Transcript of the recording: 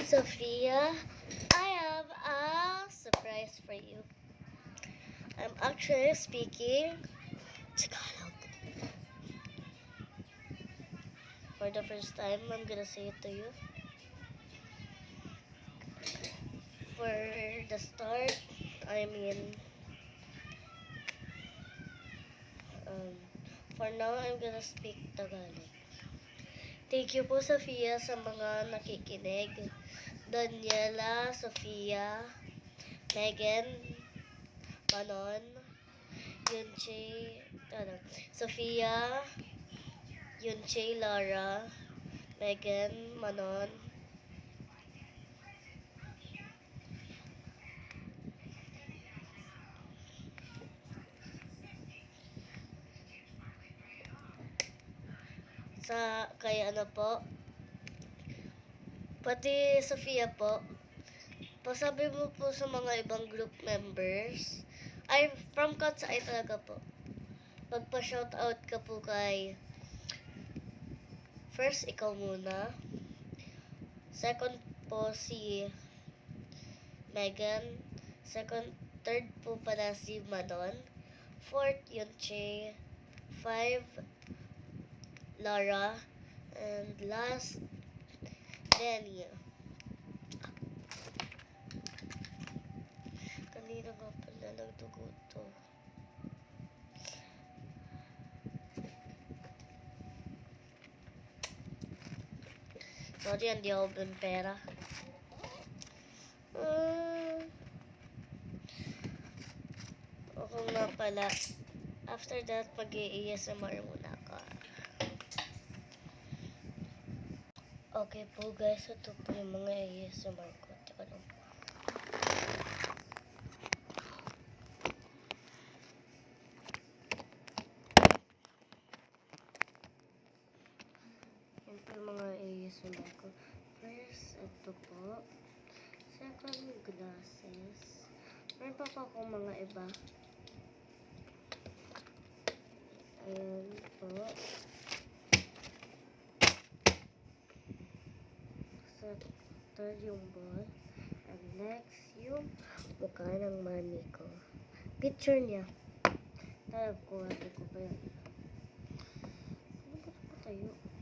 Sophia, I have a surprise for you. I'm actually speaking Tagalog. For the first time, I'm gonna say it to you. For the start, um, for now, I'm gonna speak Tagalog. Thank you po, Sophia, sa mga nakikinig. Daniela, Sophia, Megan, Manon, Yunche, Sophia, Yunche, Lara, Megan, Manon, kay ano po, pati Sophia po, pasabi mo po sa mga ibang group members, ay from Cats ay talaga po, magpa-shoutout ka po kay, first ikaw muna, second po si Megan, third po pala si Manon, fourth Yunche, 5 Lara, and last, Denny. Kanina nga pala nagdugo to. Sorry, hindi ako pera. Ako nga pala. After that, mag-i-ASMR muna ako. Okay po guys, ito po yung mga ASMR ko. Tsaka lang po. Yan po yung mga ASMR ko. First, ito po. Second, glasses. Meron pa po akong mga iba. Ayan po. So, third yung ball. And next, yung mukha ng mami ko. Picture niya. Tayo ko, hindi ko pa yan. Ano ba ito tayo?